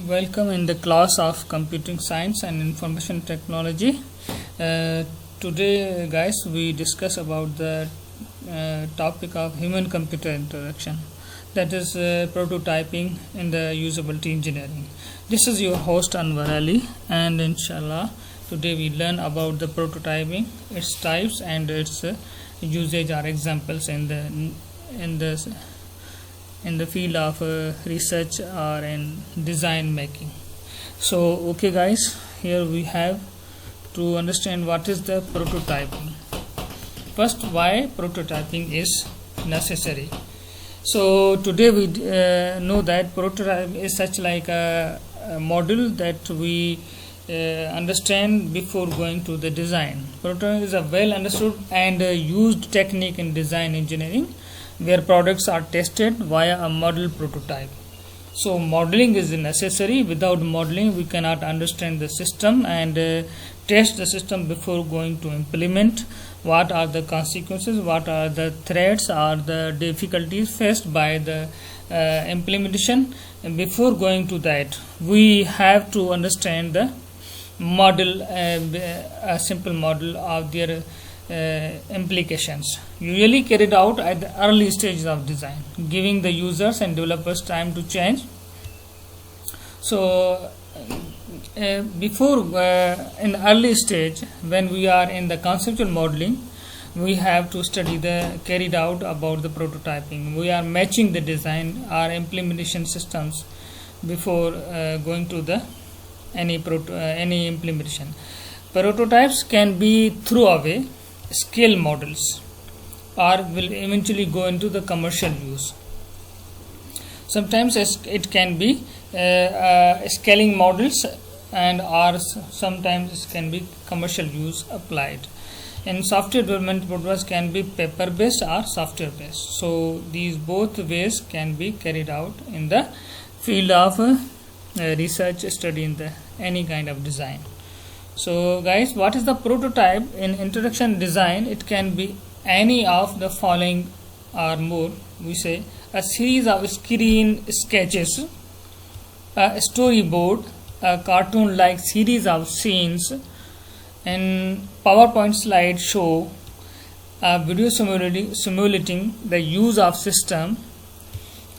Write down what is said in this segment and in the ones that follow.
Welcome in the class of Computing Science and Information Technology. Today, guys, we discuss about the topic of human-computer interaction, that is prototyping in the usability engineering. This is your host Anwar Ali, and inshallah, today we learn about the prototyping, its types, and its usage or examples in the field of research or in design making. So okay guys, here we have to understand what is the prototyping. First, why prototyping is necessary. So today we know that prototype is such like a model that we understand before going to the design. Prototype is a well understood and used technique in design engineering, where products are tested via a model prototype. So modeling is necessary. Without modeling we cannot understand the system and test the system before going to implement. What are the consequences, what are the threats or the difficulties faced by the implementation, and before going to that we have to understand the model, a simple model of their implications, usually carried out at the early stages of design, giving the users and developers time to change. So before in the early stage, when we are in the conceptual modeling, we have to study the carried out about the prototyping. We are matching the design or implementation systems before going to the any implementation. Prototypes can be throwaway scale models or will eventually go into the commercial use. Sometimes it can be scaling models and or sometimes it can be commercial use applied. In software development, prototypes can be paper based or software based. So these both ways can be carried out in the field of research study in the any kind of design. So guys, what is the prototype in introduction design? It can be any of the following or more. We say a series of screen sketches, a storyboard, a cartoon like series of scenes, and PowerPoint slide show, a video simulating the use of system,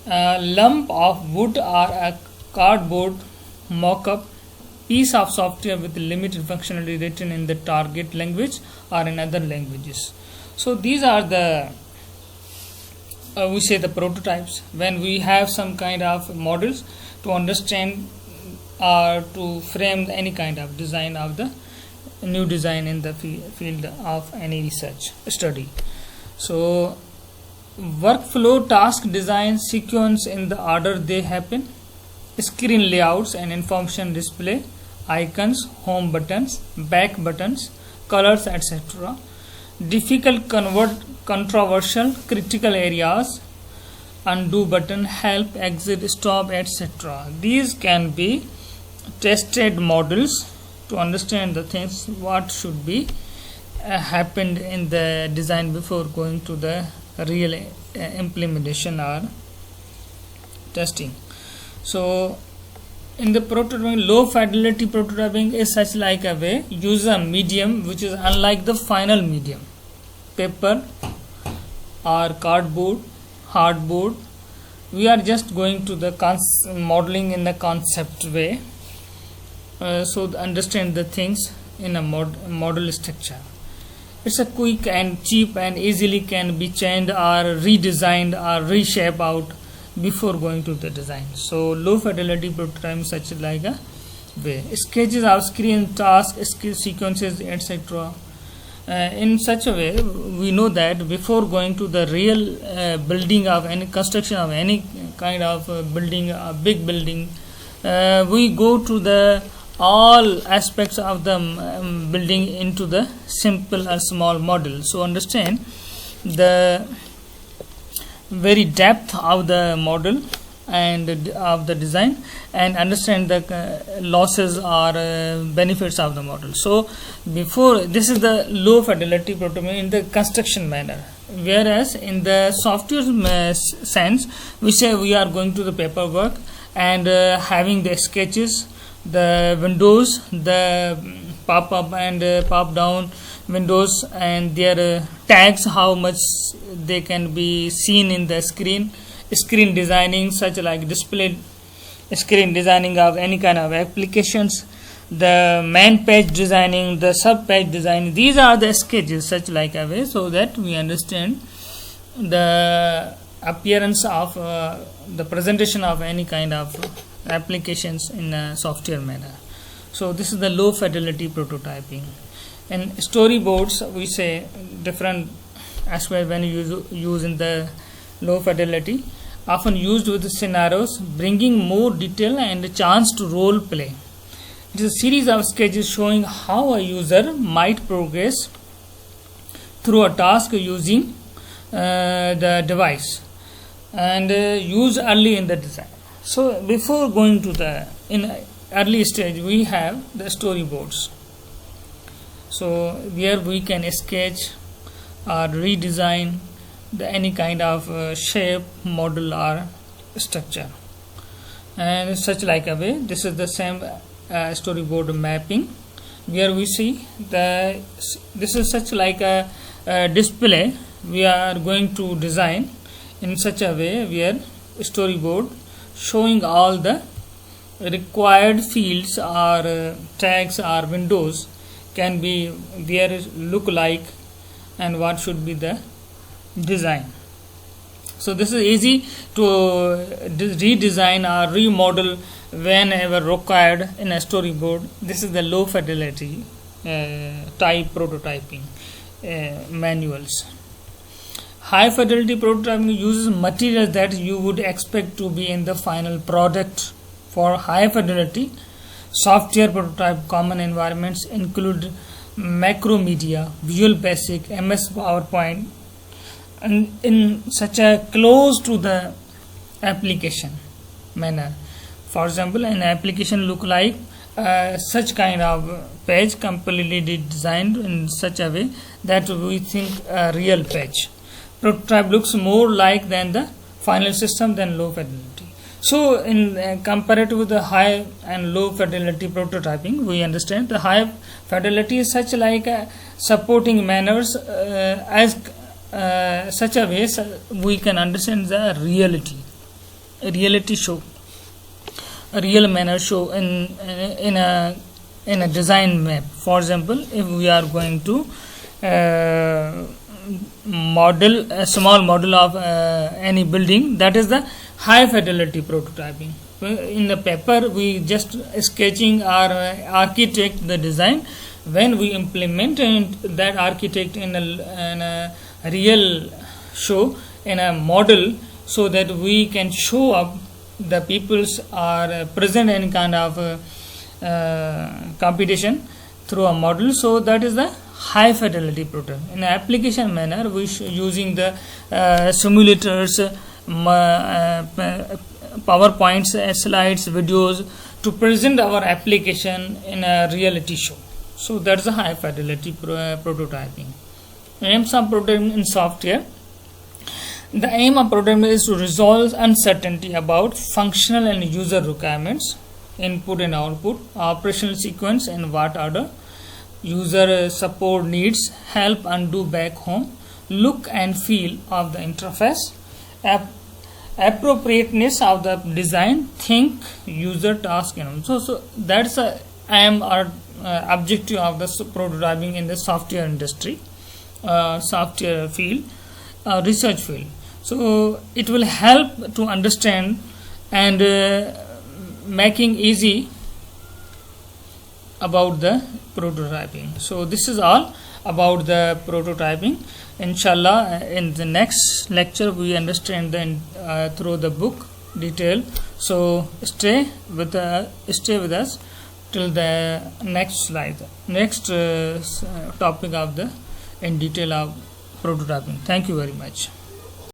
a lump of wood or a cardboard mock-up, piece of software with limited functionality written in the target language or in other languages. So these are the we say the prototypes, when we have some kind of models to understand or to frame any kind of design of the new design in the field of any research study. So workflow, task, design, sequence in the order they happen, screen layouts and information display, icons, home buttons, back buttons, colors, etc. Difficult, controversial, critical areas, undo button, help, exit, stop, etc. These can be tested models to understand the things what should be happened in the design before going to the real implementation or testing. So in the prototyping, low fidelity prototyping is such like a way use a medium which is unlike the final medium, paper or cardboard, hardboard. We are just going to the modeling in the concept way, so understand the things in a model structure. It's a quick and cheap and easily can be changed or redesigned or reshaped out before going to the design. So low fidelity prototyping such like a way, sketches of screen, tasks, skill sequences, etc. In such a way we know that before going to the real building of any construction of any kind of building, a big building, we go to the all aspects of the building into the simple and small model. So understand the very depth of the model and of the design and understand the losses or benefits of the model. So before, this is the low fidelity prototyping in the construction manner, whereas in the software sense we say we are going to the paperwork and having the sketches, the windows, the pop up and pop down windows, and their tags, how much they can be seen in the screen designing, such like display screen designing of any kind of applications, the main page designing, the sub page designing. These are the sketches such like a way, so that we understand the appearance of the presentation of any kind of applications in a software manner. So this is the low fidelity prototyping. In storyboards, we say different aspects when you use in the low fidelity, often used with scenarios bringing more detail and a chance to role play. It is a series of sketches showing how a user might progress through a task using the device, and used early in the design. So before going to the early stage, we have the storyboards. So where we can sketch or redesign any kind of shape, model or structure, and such like a way. This is the same storyboard mapping, where we see this is such like a display we are going to design in such a way where storyboard showing all the required fields or tags or windows can be where it look like and what should be the design. So this is easy to redesign or remodel whenever required in a storyboard. This is the low fidelity type prototyping manuals. High fidelity prototyping uses materials that you would expect to be in the final product. For high fidelity software prototype, common environments include Macromedia, Visual Basic, MS PowerPoint, and in such a close to the application manner. For example, an application look like such kind of page completely designed in such a way that we think a real page. Prototype looks more like than the final system than low fidelity. So in comparative with the high and low fidelity prototyping, we understand the high fidelity is such like supporting manners as such a way we can understand the reality show, a real manner show in a design map. For example, if we are going to model a small model of any building, that is the high fidelity prototyping. In the paper we just sketching or architect the design. When we implement that architect in a real show, in a model, so that we can show up the peoples are present in kind of competition through a model. So that is the high fidelity prototype. In an application manner, we using the simulators, PowerPoints, slides, videos to present our application in a reality show. So that's a high fidelity prototyping. Aims of prototyping in software. The aim of prototyping is to resolve uncertainty about functional and user requirements, input and output, operational sequence and what order, user support needs, help undo back home, look and feel of the interface, appropriateness of the design, think, user, task, so that's a aim or objective of the prototyping in the software industry, software field, research field. So it will help to understand and making easy about the prototyping. So this is all about the prototyping. Inshallah, in the next lecture we understand through the book detail. So stay with us till the next slide, next topic of the in detail of prototyping. Thank you very much.